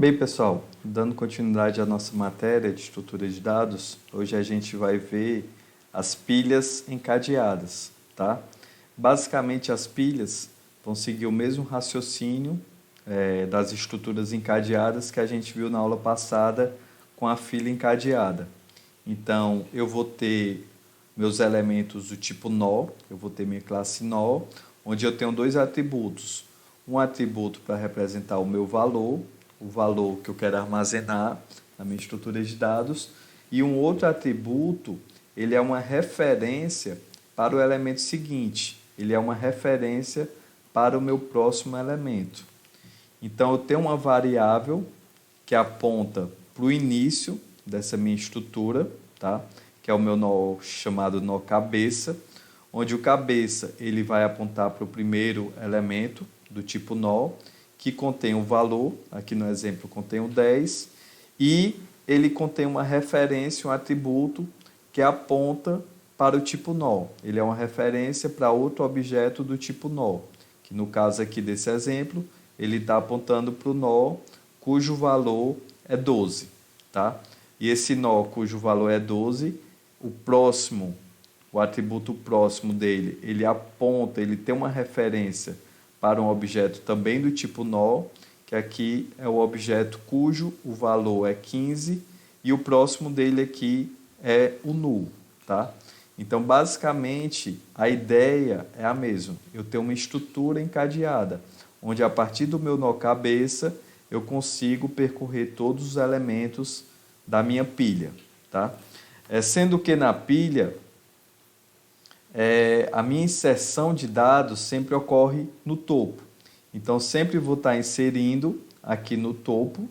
Bem, pessoal, dando continuidade à nossa matéria de estrutura de dados, hoje a gente vai ver as pilhas encadeadas, tá? Basicamente, as pilhas vão seguir o mesmo raciocínio das estruturas encadeadas que a gente viu na aula passada com a fila encadeada. Então, eu vou ter meus elementos do tipo nó, eu vou ter minha classe nó, onde eu tenho dois atributos. Um atributo para representar o meu valor, o valor que eu quero armazenar na minha estrutura de dados, e um outro atributo, ele é uma referência para o elemento seguinte, ele é uma referência para o meu próximo elemento. Então, eu tenho uma variável que aponta para o início dessa minha estrutura, tá? Que é o meu nó chamado nó cabeça, onde o cabeça ele vai apontar para o primeiro elemento do tipo nó, que contém o valor, aqui no exemplo contém o 10, e ele contém uma referência, um atributo que aponta para o tipo nó. Ele é uma referência para outro objeto do tipo nó, que no caso aqui desse exemplo, ele está apontando para o nó cujo valor é 12, tá? E esse nó cujo valor é 12, o atributo próximo dele, ele aponta, ele tem uma referência para um objeto também do tipo nó, que aqui é o objeto cujo o valor é 15 e o próximo dele aqui é o null, tá? Então, basicamente, a ideia é a mesma. Eu tenho uma estrutura encadeada, onde a partir do meu nó cabeça, eu consigo percorrer todos os elementos da minha pilha, tá? Sendo que na pilha, a minha inserção de dados sempre ocorre no topo. Então, sempre vou estar inserindo aqui no topo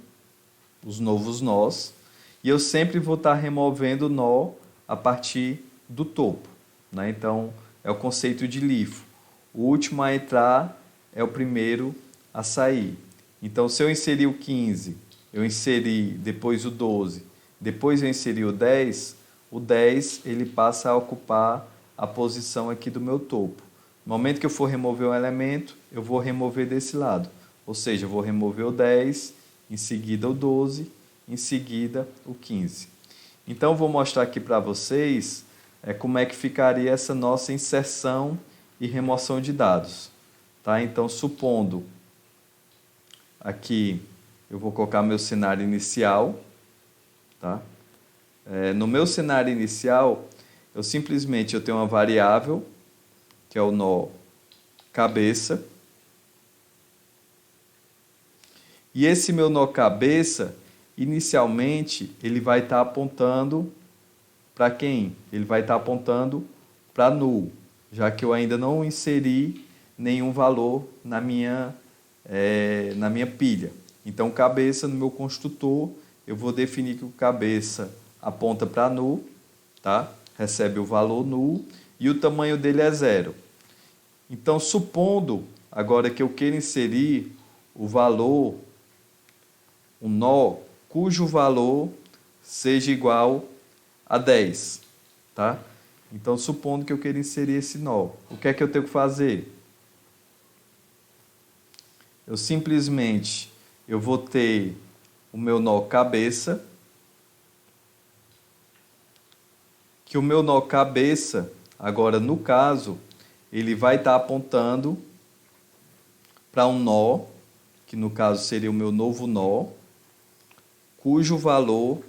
os novos nós, e eu sempre vou estar removendo o nó a partir do topo, né? Então, é o conceito de LIFO. O último a entrar é o primeiro a sair. Então, se eu inserir o 15, eu inseri depois o 12, depois eu inseri o 10 ele passa a ocupar a posição aqui do meu topo. No momento que eu for remover um elemento, eu vou remover desse lado. Ou seja, eu vou remover o 10, em seguida o 12, em seguida o 15. Então, eu vou mostrar aqui para vocês como é que ficaria essa nossa inserção e remoção de dados. Tá? Então, supondo aqui, eu vou colocar meu cenário inicial. Tá? No meu cenário inicial, eu tenho uma variável, que é o nó cabeça. E esse meu nó cabeça, inicialmente, ele vai estar apontando para quem? Ele vai estar apontando para null, já que eu ainda não inseri nenhum valor na minha pilha. Então, cabeça, no meu construtor, eu vou definir que o cabeça aponta para null, tá? Recebe o valor null, e o tamanho dele é 0. Então, supondo agora que eu queira inserir o valor, um nó, cujo valor seja igual a 10. Tá? Então, supondo que eu queira inserir esse nó, o que é que eu tenho que fazer? Eu vou ter o meu nó cabeça, que o meu nó cabeça, agora no caso, ele vai estar apontando para um nó, que no caso seria o meu novo nó, cujo valor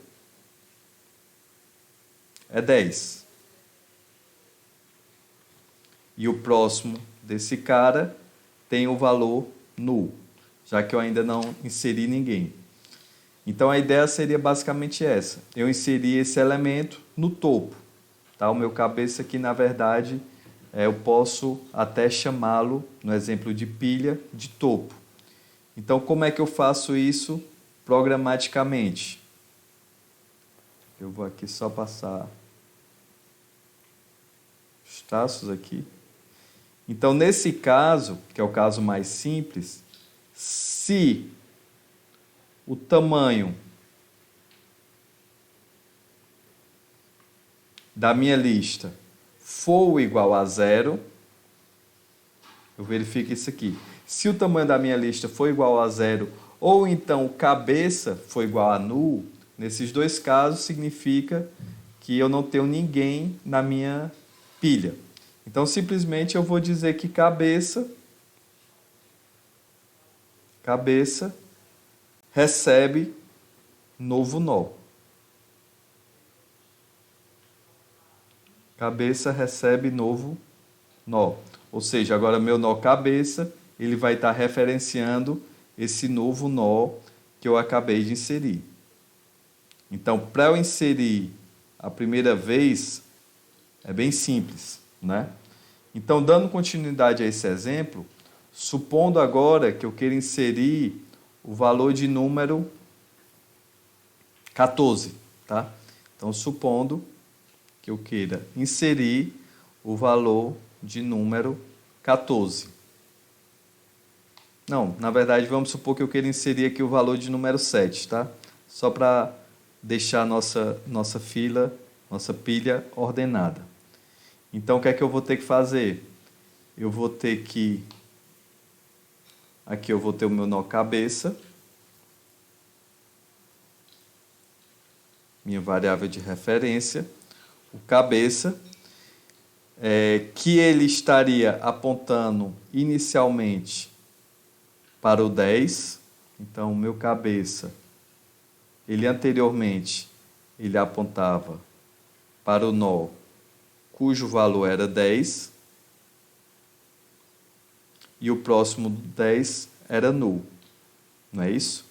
é 10. E o próximo desse cara tem o valor null, já que eu ainda não inseri ninguém. Então, a ideia seria basicamente essa. Eu inseri esse elemento no topo. Tá? O meu cabeça aqui, na verdade, eu posso até chamá-lo, no exemplo de pilha, de topo. Então, como é que eu faço isso programaticamente? Eu vou aqui só passar os traços aqui. Então, nesse caso, que é o caso mais simples, se o tamanho da minha lista for igual a 0, eu verifico isso aqui. Se o tamanho da minha lista for igual a 0 ou então cabeça for igual a null, nesses dois casos significa que eu não tenho ninguém na minha pilha. Então, simplesmente eu vou dizer que cabeça recebe novo nó. Cabeça recebe novo nó. Ou seja, agora meu nó cabeça, ele vai estar referenciando esse novo nó que eu acabei de inserir. Então, para eu inserir a primeira vez, é bem simples, né? Então, dando continuidade a esse exemplo, supondo agora que eu queira inserir o valor de número 14, tá? Então, supondo que eu queira inserir o valor de número 14. Não, na verdade, vamos supor que eu queira inserir aqui o valor de número 7, tá? Só para deixar nossa pilha ordenada. Então, o que é que eu vou ter que fazer? Eu vou ter que... Aqui eu vou ter o meu nó cabeça. Minha variável de referência. O cabeça, que ele estaria apontando inicialmente para o 10. Então, o meu cabeça, ele anteriormente, ele apontava para o nó cujo valor era 10. E o próximo 10 era null. Não é isso?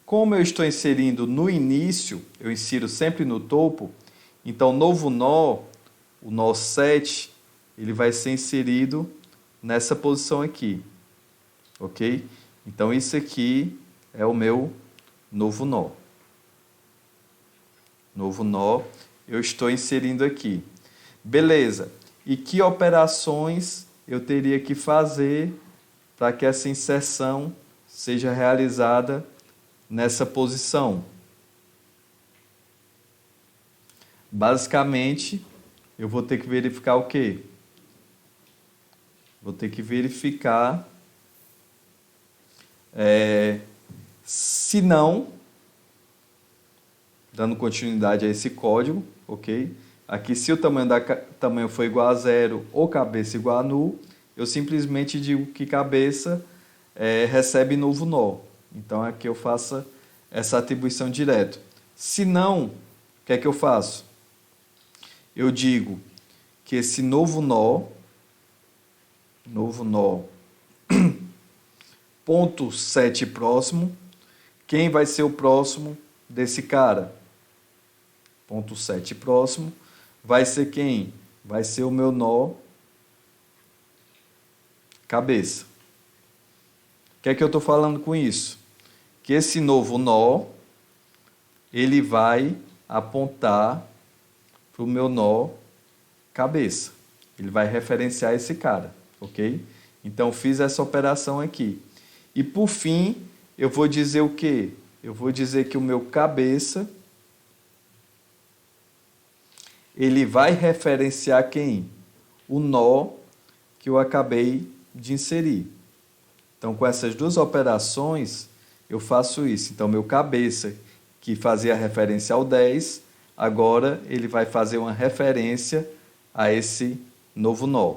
Como eu estou inserindo no início, eu insiro sempre no topo, então novo nó, o nó 7, ele vai ser inserido nessa posição aqui. Ok? Então isso aqui é o meu novo nó. Novo nó eu estou inserindo aqui. Beleza. E que operações eu teria que fazer para que essa inserção seja realizada nessa posição? Basicamente, eu vou ter que verificar o quê? Vou ter que verificar se não, dando continuidade a esse código, ok? Aqui, se o tamanho for igual a 0 ou cabeça igual a null, eu simplesmente digo que cabeça recebe novo nó. Então, aqui eu faço essa atribuição direto. Se não, o que é que eu faço? Eu digo que esse novo nó, ponto 7 próximo, quem vai ser o próximo desse cara? Ponto 7 próximo. Vai ser quem? Vai ser o meu nó cabeça. O que é que eu estou falando com isso? Que esse novo nó, ele vai apontar para o meu nó cabeça. Ele vai referenciar esse cara, ok? Então, fiz essa operação aqui. E, por fim, eu vou dizer o quê? Eu vou dizer que o meu cabeça... ele vai referenciar quem? O nó que eu acabei de inserir. Então, com essas duas operações, eu faço isso. Então, meu cabeça, que fazia referência ao 10, agora ele vai fazer uma referência a esse novo nó.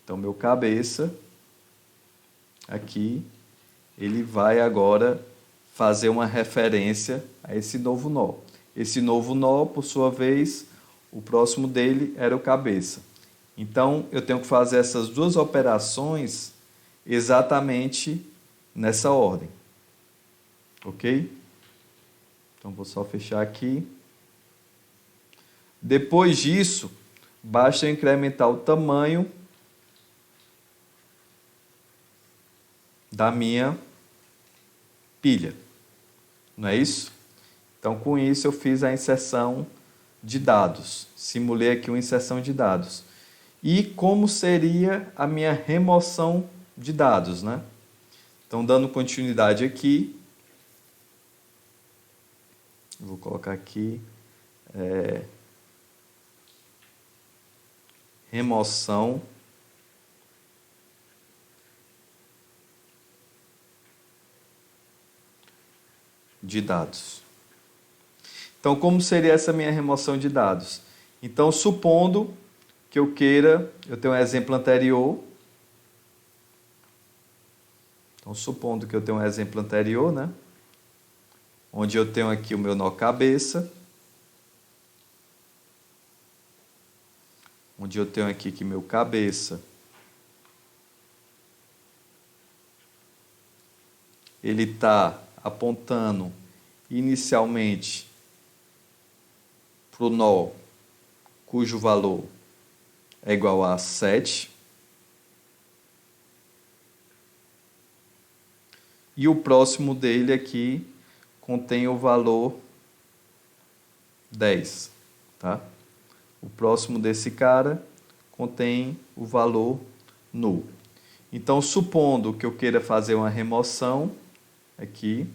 Então, meu cabeça, aqui, ele vai agora fazer uma referência a esse novo nó. Esse novo nó, por sua vez... o próximo dele era o cabeça. Então, eu tenho que fazer essas duas operações exatamente nessa ordem. Ok? Então, vou só fechar aqui. Depois disso, basta eu incrementar o tamanho da minha pilha. Não é isso? Então, com isso, eu fiz a inserção de dados. Simulei aqui uma inserção de dados. E como seria a minha remoção de dados, né? Então, dando continuidade aqui, vou colocar aqui, remoção de dados. Então, como seria essa minha remoção de dados? Então, supondo que eu queira, eu tenho um exemplo anterior. Então, supondo que eu tenho um exemplo anterior, né? Onde eu tenho aqui o meu nó cabeça. Onde eu tenho aqui que meu cabeça, ele está apontando inicialmente para o nó cujo valor é igual a 7. E o próximo dele aqui contém o valor 10, tá? O próximo desse cara contém o valor null. Então, supondo que eu queira fazer uma remoção aqui,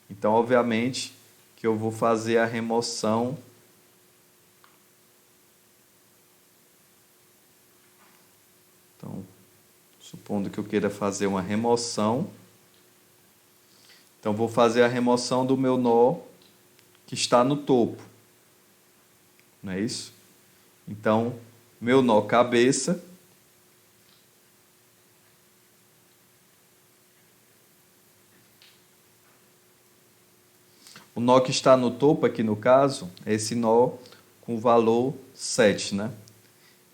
então, obviamente, que eu vou fazer a remoção supondo que eu queira fazer uma remoção, então vou fazer a remoção do meu nó que está no topo, não é isso? Então, meu nó cabeça, o nó que está no topo aqui no caso, é esse nó com o valor 7, né?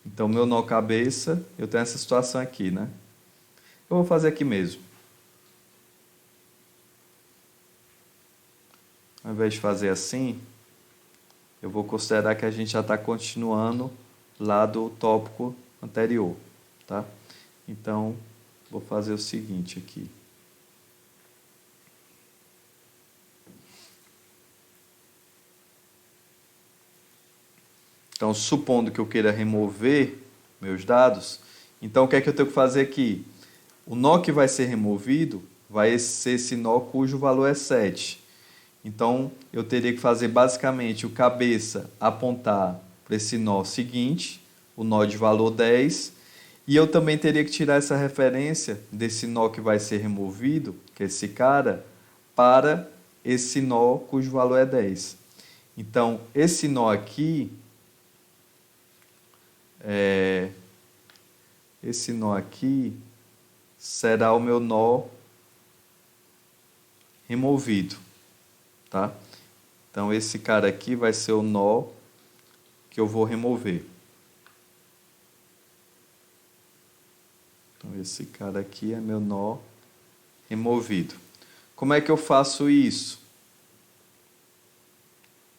Então, meu nó cabeça, eu tenho essa situação aqui, né? Eu vou fazer aqui mesmo. Ao invés de fazer assim, eu vou considerar que a gente já está continuando lá do tópico anterior, tá? Então, vou fazer o seguinte aqui. Então, supondo que eu queira remover meus dados, então o que é que eu tenho que fazer aqui? O nó que vai ser removido vai ser esse nó cujo valor é 7. Então, eu teria que fazer basicamente o cabeça apontar para esse nó seguinte, o nó de valor 10, e eu também teria que tirar essa referência desse nó que vai ser removido, que é esse cara, para esse nó cujo valor é 10. Então, esse nó aqui, será o meu nó removido, tá? Então, esse cara aqui vai ser o nó que eu vou remover. Então, esse cara aqui é meu nó removido. Como é que eu faço isso?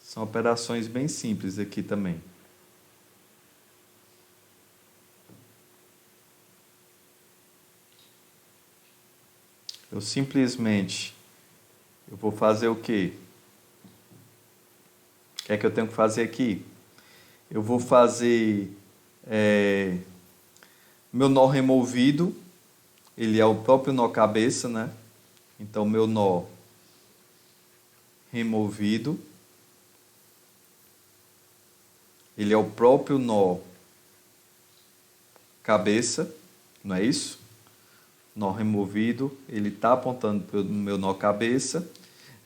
São operações bem simples aqui também. Eu simplesmente, eu vou fazer o quê? O que é que eu tenho que fazer aqui? Eu vou fazer meu nó removido, ele é o próprio nó cabeça, né? Então, meu nó removido, ele é o próprio nó cabeça, não é isso? Nó removido, ele está apontando para o meu nó cabeça.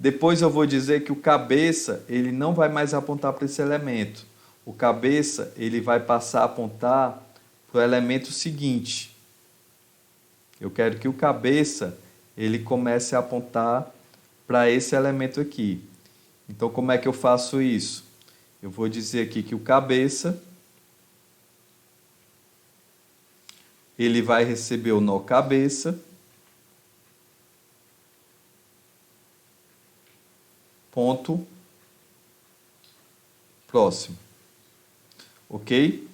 Depois eu vou dizer que o cabeça, ele não vai mais apontar para esse elemento. O cabeça, ele vai passar a apontar para o elemento seguinte. Eu quero que o cabeça, ele comece a apontar para esse elemento aqui. Então, como é que eu faço isso? Eu vou dizer aqui que o cabeça, ele vai receber o nó cabeça, ponto, próximo. Ok?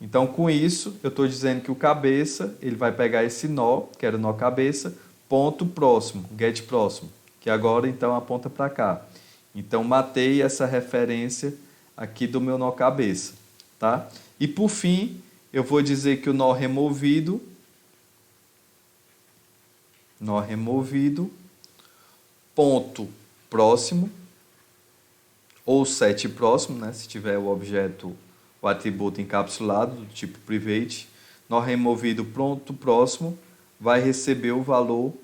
Então, com isso, eu estou dizendo que o cabeça, ele vai pegar esse nó, que era o nó cabeça, ponto próximo, get próximo, que agora, então, aponta para cá. Então, matei essa referência aqui do meu nó cabeça, tá? E, por fim, eu vou dizer que o nó removido, ponto próximo, ou set próximo, né? Se tiver o objeto, o atributo encapsulado, do tipo private, nó removido ponto próximo, vai receber o valor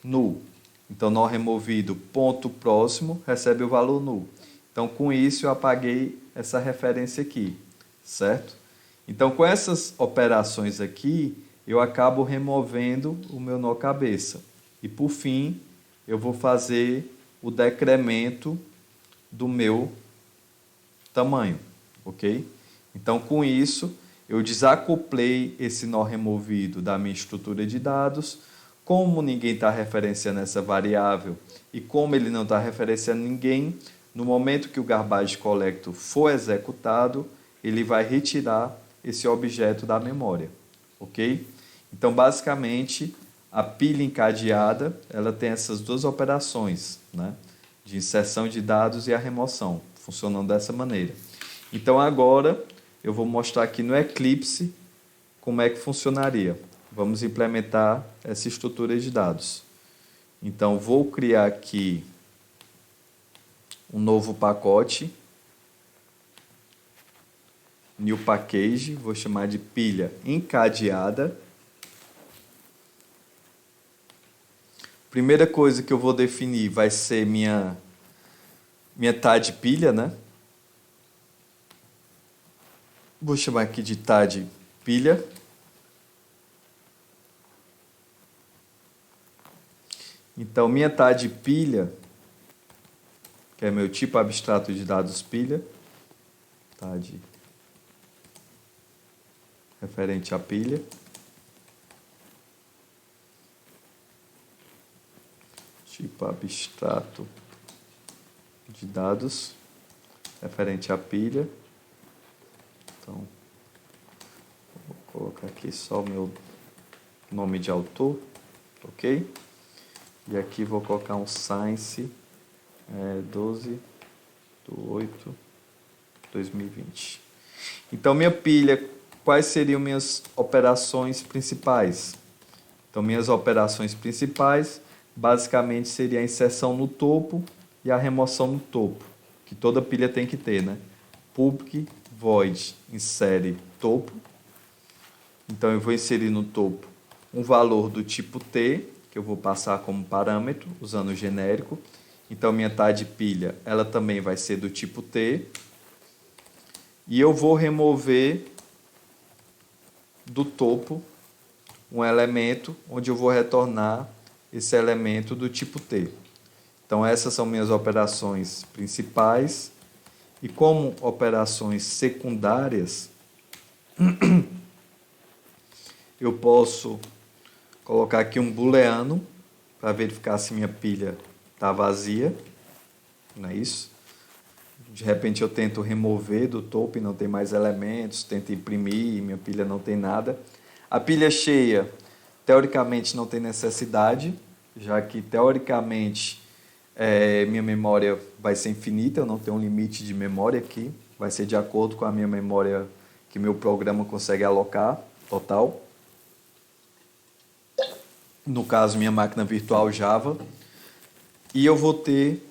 null, Então, nó removido, ponto próximo, recebe o valor null. Então, com isso, eu apaguei essa referência aqui, certo? Então, com essas operações aqui, eu acabo removendo o meu nó cabeça. E, por fim, eu vou fazer o decremento do meu tamanho, ok? Então, com isso, eu desacoplei esse nó removido da minha estrutura de dados. Como ninguém está referenciando essa variável e como ele não está referenciando ninguém, no momento que o garbage collector for executado, ele vai retirar esse objeto da memória, ok? Então, basicamente, a pilha encadeada, ela tem essas duas operações, né? De inserção de dados e a remoção, funcionando dessa maneira. Então, agora, eu vou mostrar aqui no Eclipse como é que funcionaria. Vamos implementar essa estrutura de dados. Então, vou criar aqui um novo pacote, new package, vou chamar de pilha encadeada. Primeira coisa que eu vou definir vai ser minha TAD pilha, né? Vou chamar aqui de TAD pilha. Então, minha TAD pilha, que é meu tipo abstrato de dados pilha, TAD referente à pilha. Tipo abstrato de dados referente à pilha. Então, vou colocar aqui só o meu nome de autor, ok? E aqui vou colocar um science 12/8/2020. Então, minha pilha, quais seriam minhas operações principais? Então, minhas operações principais, basicamente, seria a inserção no topo e a remoção no topo, que toda pilha tem que ter, né? Public void insere topo. Então, eu vou inserir no topo um valor do tipo T, que eu vou passar como parâmetro, usando o genérico. Então, minha TAD pilha, ela também vai ser do tipo T. E eu vou remover do topo um elemento, onde eu vou retornar esse elemento do tipo T. Então, essas são minhas operações principais. E como operações secundárias, eu posso colocar aqui um booleano para verificar se minha pilha está vazia, não é isso? De repente eu tento remover do topo e não tem mais elementos, tento imprimir e minha pilha não tem nada. A pilha cheia, teoricamente, não tem necessidade, já que teoricamente minha memória vai ser infinita, eu não tenho um limite de memória aqui, vai ser de acordo com a minha memória que meu programa consegue alocar, total. No caso, minha máquina virtual Java. E eu vou ter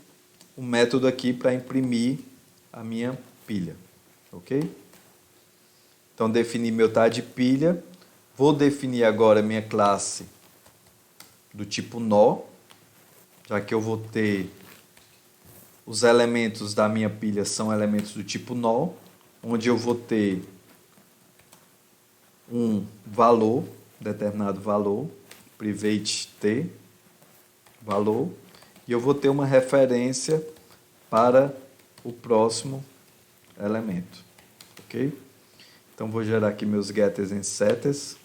um método aqui para imprimir a minha pilha, ok? Então, defini meu TAD pilha. Vou definir agora minha classe do tipo nó, já que eu vou ter os elementos da minha pilha são elementos do tipo nó, onde eu vou ter um valor, determinado valor, private t, valor, e eu vou ter uma referência para o próximo elemento, ok? Então, vou gerar aqui meus getters e setters.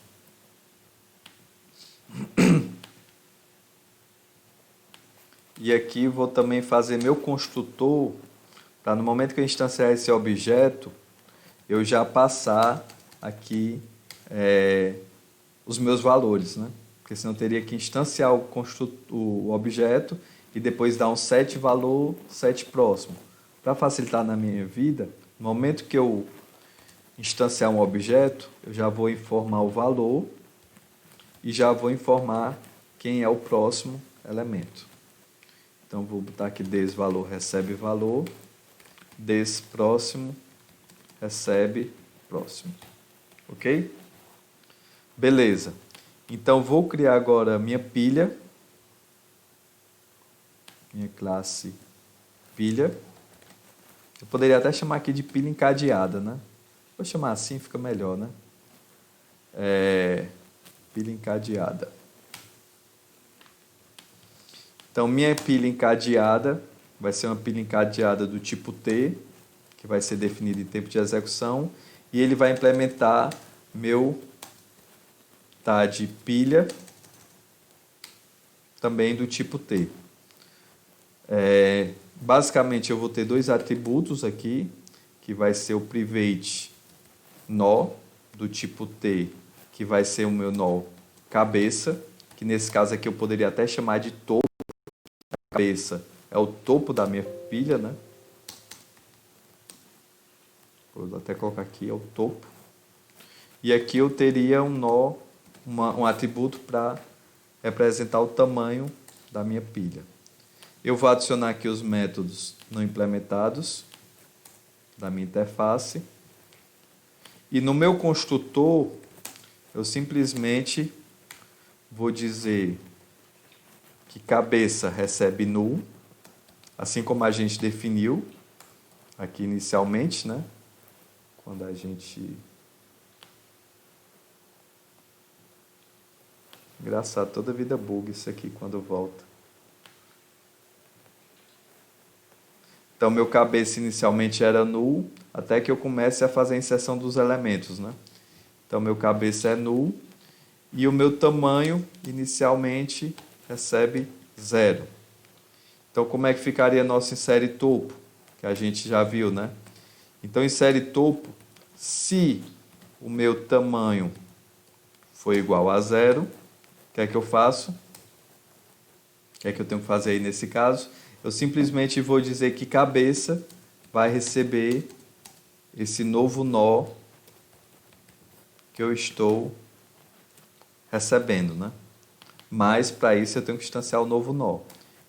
E aqui vou também fazer meu construtor, para no momento que eu instanciar esse objeto, eu já passar aqui os meus valores, né? Porque senão eu teria que instanciar o objeto e depois dar um set valor, set próximo. Para facilitar na minha vida, no momento que eu instanciar um objeto, eu já vou informar o valor e já vou informar quem é o próximo elemento. Então, vou botar aqui des valor recebe valor, des próximo recebe próximo. Ok? Beleza. Então, vou criar agora a minha pilha. minha classe pilha. Eu poderia até chamar aqui de pilha encadeada, né? Vou chamar assim, fica melhor, né? Pilha encadeada. Então, minha pilha encadeada vai ser uma pilha encadeada do tipo T, que vai ser definida em tempo de execução, e ele vai implementar meu TAD pilha, também do tipo T. Basicamente, eu vou ter dois atributos aqui, que vai ser o private nó, do tipo T, que vai ser o meu nó cabeça, que nesse caso aqui eu poderia até chamar de topo. Cabeça é o topo da minha pilha, né? Vou até colocar aqui, é o topo. E aqui eu teria um nó, um atributo para representar o tamanho da minha pilha. Eu vou adicionar aqui os métodos não implementados da minha interface. E no meu construtor, eu simplesmente vou dizer que cabeça recebe null, assim como a gente definiu aqui inicialmente, né? Quando a gente... Engraçado, toda vida buga isso aqui quando volta. Então, meu cabeça inicialmente era null, até que eu comece a fazer a inserção dos elementos, né? Então, meu cabeça é null, e o meu tamanho inicialmente recebe 0. Então, como é que ficaria nosso insere topo? Que a gente já viu, né? Então, insere topo, se o meu tamanho for igual a 0, o que é que eu faço? O que é que eu tenho que fazer aí nesse caso? Eu simplesmente vou dizer que cabeça vai receber esse novo nó que eu estou recebendo, né? Mas, para isso, eu tenho que instanciar o novo nó.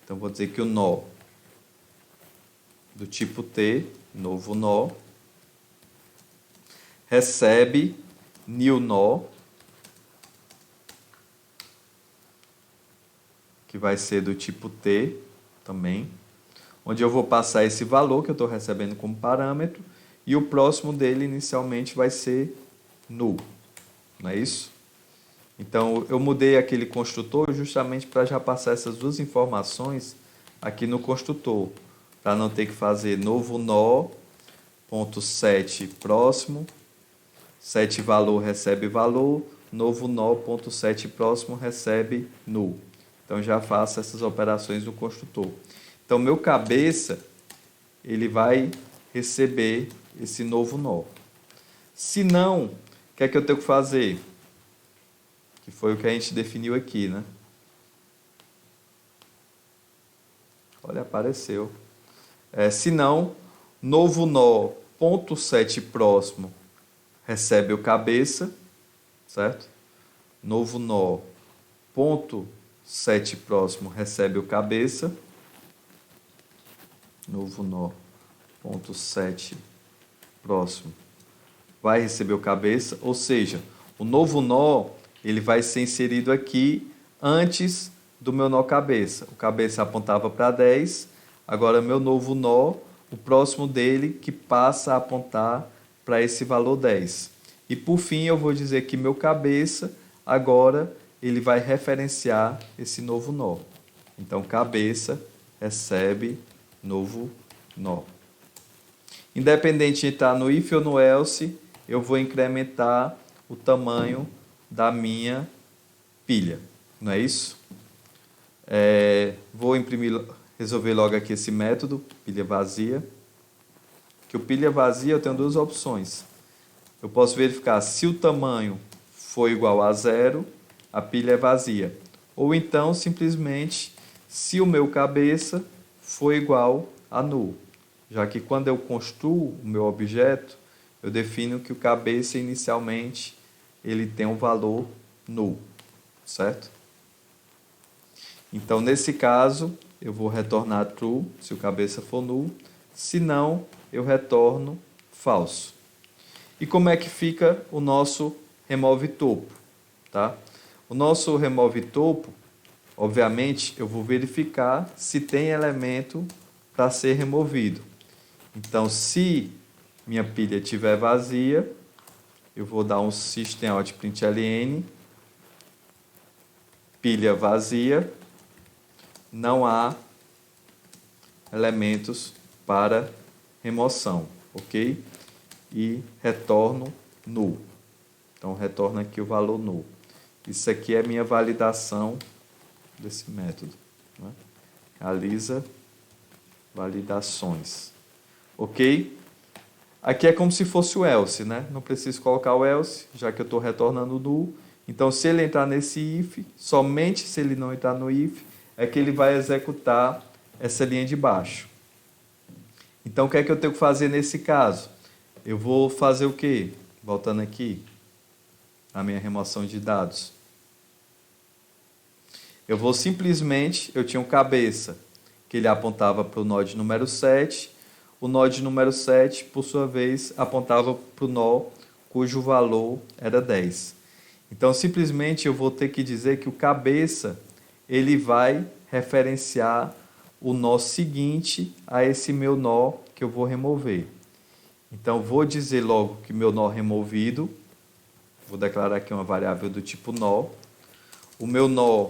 Então, vou dizer que o nó do tipo T, novo nó, recebe new nó, que vai ser do tipo T também, onde eu vou passar esse valor que eu estou recebendo como parâmetro, e o próximo dele inicialmente vai ser null. Não é isso? Então, eu mudei aquele construtor justamente para já passar essas duas informações aqui no construtor, para não ter que fazer novo nó, ponto set próximo, set valor recebe valor, novo nó, ponto set próximo recebe null. Então, já faço essas operações no construtor. Então, meu cabeça, ele vai receber esse novo nó. Se não, o que é que eu tenho que fazer? Que foi o que a gente definiu aqui, né? Olha, apareceu. Se não, novo nó, ponto set próximo, recebe o cabeça, certo? Novo nó, ponto set próximo, recebe o cabeça. Novo nó, ponto set próximo, vai receber o cabeça. Ou seja, o novo nó, ele vai ser inserido aqui antes do meu nó cabeça. O cabeça apontava para 10, agora meu novo nó, o próximo dele que passa a apontar para esse valor 10. E por fim eu vou dizer que meu cabeça, agora ele vai referenciar esse novo nó. Então cabeça recebe novo nó. Independente de estar no if ou no else, eu vou incrementar o tamanho da minha pilha. Não é isso? Vou resolver logo aqui esse método, pilha vazia. Que o pilha vazia eu tenho duas opções. Eu posso verificar se o tamanho for igual a 0, a pilha é vazia. Ou então, simplesmente, se o meu cabeça for igual a null. Já que quando eu construo o meu objeto, eu defino que o cabeça inicialmente ele tem um valor null, certo? Então, nesse caso, eu vou retornar true se o cabeça for null, se não, eu retorno falso. E como é que fica o nosso remove topo? Tá? O nosso remove topo, obviamente, eu vou verificar se tem elemento para ser removido. Então, se minha pilha estiver vazia, eu vou dar um system.out.println, pilha vazia, não há elementos para remoção, ok? E retorno null. Então, retorna aqui o valor null. Isso aqui é minha validação desse método, né? Realiza validações, ok? Aqui é como se fosse o else, né? Não preciso colocar o else, já que eu estou retornando null. Então, se ele entrar nesse if, somente se ele não entrar no if, é que ele vai executar essa linha de baixo. Então, o que é que eu tenho que fazer nesse caso? Eu vou fazer o quê? Voltando aqui, a minha remoção de dados. Eu vou simplesmente, eu tinha um cabeça, que ele apontava para o node número 7, o node número 7, por sua vez, apontava para o nó cujo valor era 10. Então, simplesmente, eu vou ter que dizer que o cabeça, ele vai referenciar o nó seguinte a esse meu nó que eu vou remover. Então, vou dizer logo que meu nó removido, vou declarar aqui uma variável do tipo nó, o meu nó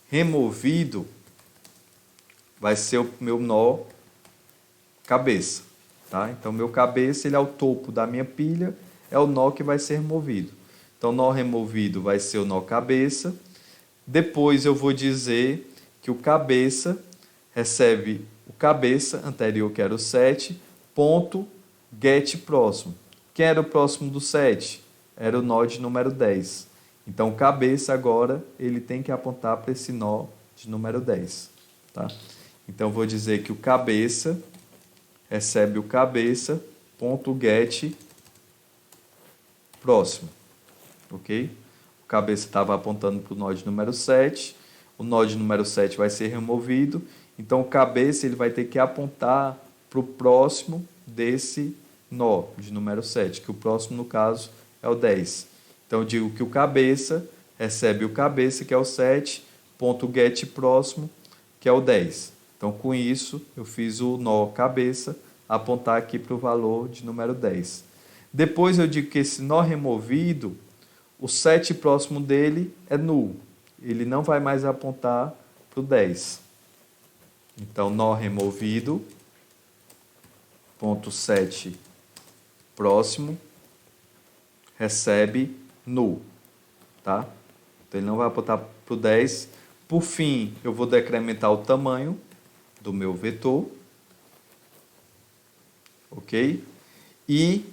removido vai ser o meu nó cabeça, tá? Então, meu cabeça, ele é o topo da minha pilha, é o nó que vai ser removido. Então, nó removido vai ser o nó cabeça. Depois, eu vou dizer que o cabeça recebe o cabeça anterior, que era o 7, ponto get próximo. Quem era o próximo do 7? Era o node número 10. Então, o cabeça agora, ele tem que apontar para esse nó de número 10, tá? Então, vou dizer que o cabeça recebe o cabeça.get próximo, ok? O cabeça estava apontando para o node número 7, o node número 7 vai ser removido, então o cabeça ele vai ter que apontar para o próximo desse nó de número 7, que o próximo, no caso, é o 10. Então, eu digo que o cabeça recebe o cabeça, que é o 7, ponto get próximo, que é o 10. Então, com isso, eu fiz o nó cabeça apontar aqui para o valor de número 10. Depois, eu digo que esse nó removido, o 7 próximo dele é null. Ele não vai mais apontar para o 10. Então, nó removido, ponto 7 próximo, recebe null, tá? Então, ele não vai apontar para o 10. Por fim, eu vou decrementar o tamanho do meu vetor, ok? E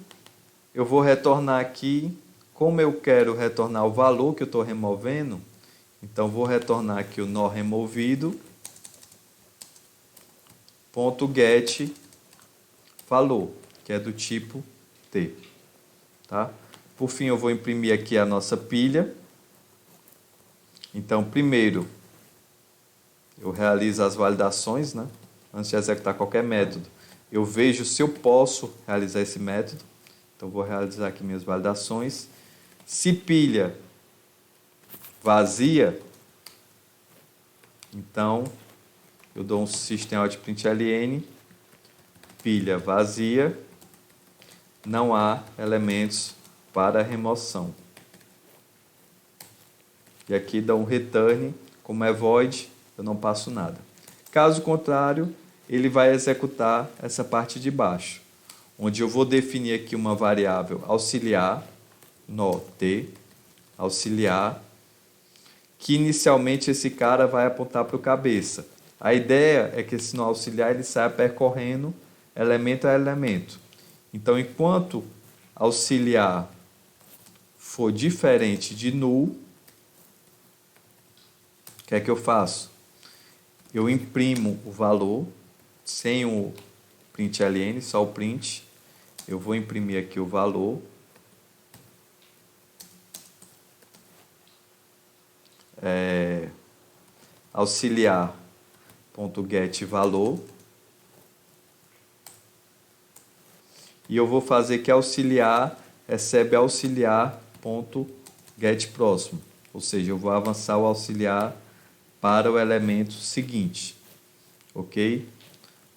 eu vou retornar aqui, como eu quero retornar o valor que eu estou removendo, então vou retornar aqui o nó removido, ponto get valor, que é do tipo T, tá? Por fim, eu vou imprimir aqui a nossa pilha. Então, primeiro, eu realizo as validações, né? Antes de executar qualquer método, eu vejo se eu posso realizar esse método. Então, vou realizar aqui minhas validações. Se pilha vazia, então, eu dou um system.out.println, pilha vazia, não há elementos para remoção. E aqui dá um return, como é void, eu não passo nada. Caso contrário, ele vai executar essa parte de baixo, onde eu vou definir aqui uma variável auxiliar, nó t, auxiliar, que inicialmente esse cara vai apontar para o cabeça. A ideia é que esse nó auxiliar ele saia percorrendo elemento a elemento. Então, enquanto auxiliar for diferente de null, o que é que eu faço? Eu imprimo o valor sem o println, só o print. Eu vou imprimir aqui o valor. Auxiliar.get valor. E eu vou fazer que auxiliar recebe auxiliar.get próximo. Ou seja, eu vou avançar o auxiliar para o elemento seguinte, ok?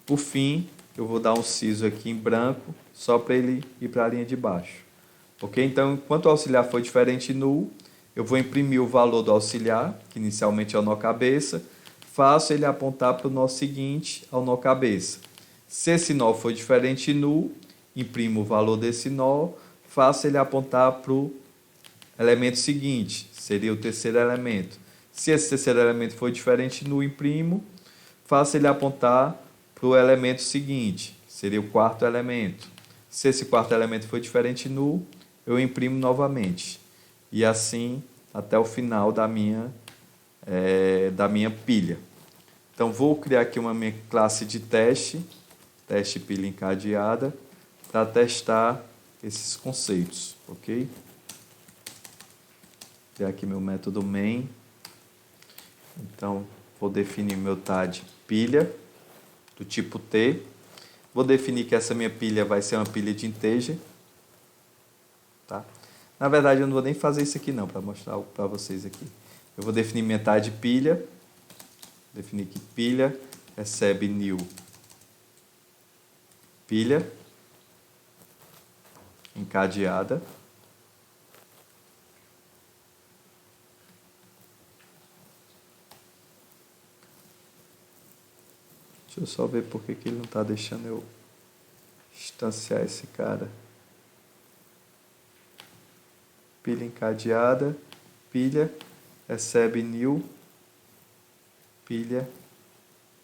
Por fim, eu vou dar um siso aqui em branco, só para ele ir para a linha de baixo, ok? Então, enquanto o auxiliar for diferente null, eu vou imprimir o valor do auxiliar, que inicialmente é o nó cabeça, faço ele apontar para o nó seguinte ao nó cabeça. Se esse nó for diferente null, imprimo o valor desse nó, faço ele apontar para o elemento seguinte, seria o terceiro elemento. Se esse terceiro elemento for diferente null, imprimo, faço ele apontar para o elemento seguinte, seria o quarto elemento. Se esse quarto elemento for diferente null, eu imprimo novamente. E assim até o final da minha pilha. Então, vou criar aqui uma minha classe de teste pilha encadeada, para testar esses conceitos, ok? Vou criar aqui meu método main. Então, vou definir meu TAD pilha, do tipo T. Vou definir que essa minha pilha vai ser uma pilha de integer. Tá? Na verdade, eu não vou nem fazer isso aqui não, para mostrar para vocês aqui. Eu vou definir minha TAD pilha. Definir que pilha recebe new pilha encadeada. Deixa eu só ver por que ele não está deixando eu instanciar esse cara. Pilha encadeada, pilha recebe new pilha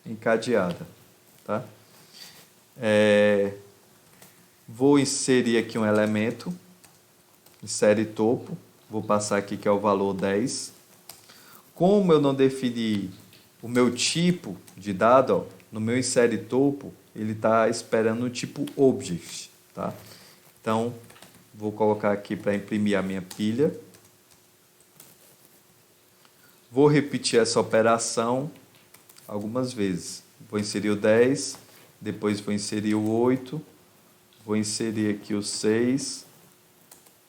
encadeada, tá? Vou inserir aqui um elemento, insere topo, vou passar aqui que é o valor 10. Como eu não defini o meu tipo de dado, ó, no meu insere topo, ele está esperando o tipo object, tá? Então, vou colocar aqui para imprimir a minha pilha. Vou repetir essa operação algumas vezes. Vou inserir o 10, depois vou inserir o 8, vou inserir aqui o 6,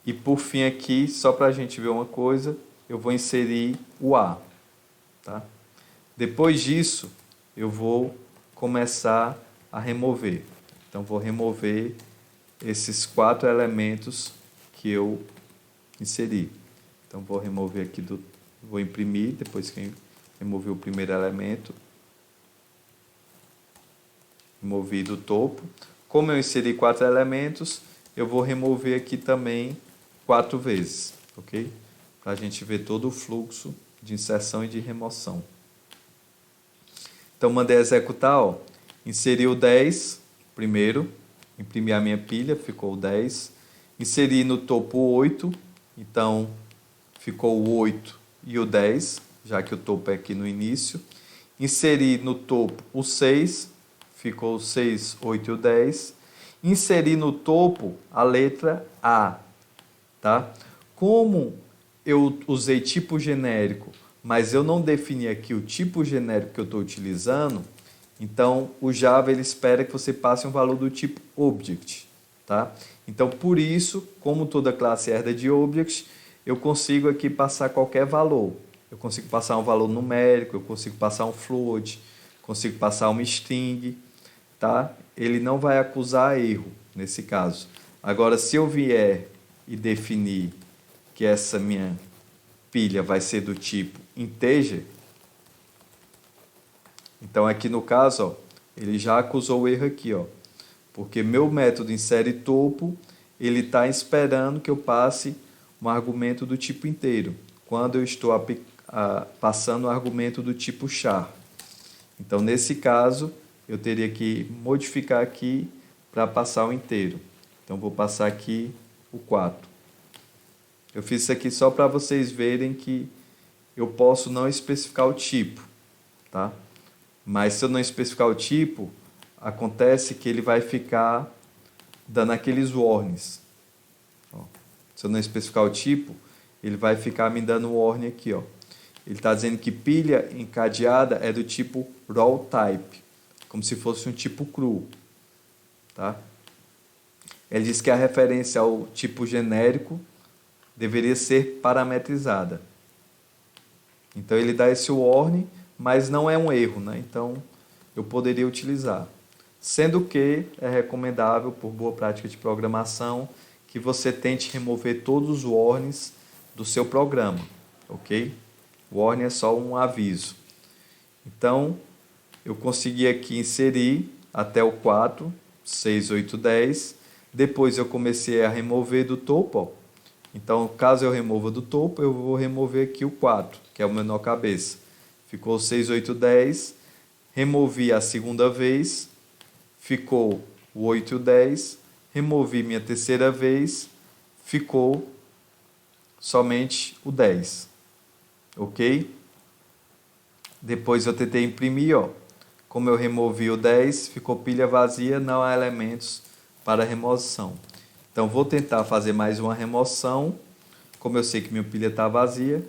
e por fim aqui, só para a gente ver uma coisa, eu vou inserir o A. Tá? Depois disso, eu vou começar a remover. Então, vou remover esses 4 elementos que eu inseri. Então, vou remover aqui vou imprimir, depois que remover o primeiro elemento. Removi do topo. Como eu inseri 4 elementos, eu vou remover aqui também 4 vezes, ok? Para a gente ver todo o fluxo de inserção e de remoção. Então, mandei executar, ó. Inseri o 10 primeiro, imprimi a minha pilha, ficou o 10. Inseri no topo o 8, então ficou o 8 e o 10, já que o topo é aqui no início. Inseri no topo o 6, ficou o 6, 8 e o 10. Inseri no topo a letra A. Tá? Como eu usei tipo genérico, mas eu não defini aqui o tipo genérico que eu estou utilizando, então o Java ele espera que você passe um valor do tipo object. Tá? Então, por isso, como toda classe herda de object, eu consigo aqui passar qualquer valor. Eu consigo passar um valor numérico, eu consigo passar um float, consigo passar uma string, tá? Ele não vai acusar erro nesse caso. Agora, se eu vier e definir que essa minha pilha vai ser do tipo integer, então aqui no caso, ó, ele já acusou o erro aqui, ó, porque meu método insere topo, ele está esperando que eu passe um argumento do tipo inteiro, quando eu estou passando um argumento do tipo char. Então, nesse caso, eu teria que modificar aqui para passar o inteiro. Então, vou passar aqui o 4. Eu fiz isso aqui só para vocês verem que eu posso não especificar o tipo, tá? Mas se eu não especificar o tipo, acontece que ele vai ficar dando aqueles warnings. Ó, se eu não especificar o tipo, ele vai ficar me dando um warning aqui, ó. Ele está dizendo que pilha encadeada é do tipo raw type, como se fosse um tipo cru. Tá? Ele diz que a referência ao tipo genérico deveria ser parametrizada. Então ele dá esse warning mas não é um erro, né? Então, eu poderia utilizar. Sendo que é recomendável, por boa prática de programação, que você tente remover todos os warnings do seu programa, ok? O warning é só um aviso. Então, eu consegui aqui inserir até o 4, 6, 8, 10. Depois eu comecei a remover do topo, ó. Então, caso eu remova do topo, eu vou remover aqui o 4, que é o menor cabeça. Ficou 6, 8, 10. Removi a segunda vez, ficou o 8 e o 10. Removi minha terceira vez, ficou somente o 10. Ok? Depois eu tentei imprimir, ó. Como eu removi o 10, ficou pilha vazia, não há elementos para remoção. Então, vou tentar fazer mais uma remoção, como eu sei que minha pilha está vazia,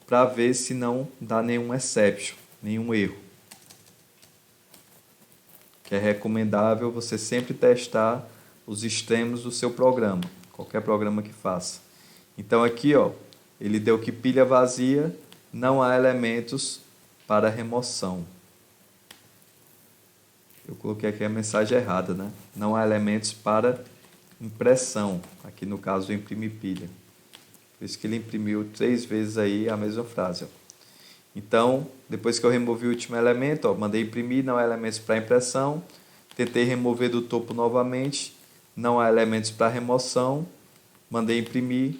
para ver se não dá nenhum exception, nenhum erro. Que é recomendável você sempre testar os extremos do seu programa, qualquer programa que faça. Então, aqui, ó, ele deu que pilha vazia, não há elementos para remoção. Eu coloquei aqui a mensagem errada, né? Não há elementos para impressão. Aqui no caso eu imprimi pilha. Por isso que ele imprimiu 3 vezes aí a mesma frase. Ó. Então, depois que eu removi o último elemento, ó, mandei imprimir, não há elementos para impressão. Tentei remover do topo novamente, não há elementos para remoção. Mandei imprimir,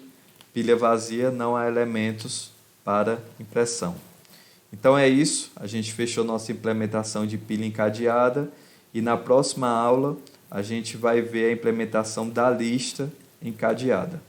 pilha vazia, não há elementos para impressão. Então é isso, a gente fechou nossa implementação de pilha encadeada e na próxima aula a gente vai ver a implementação da lista encadeada.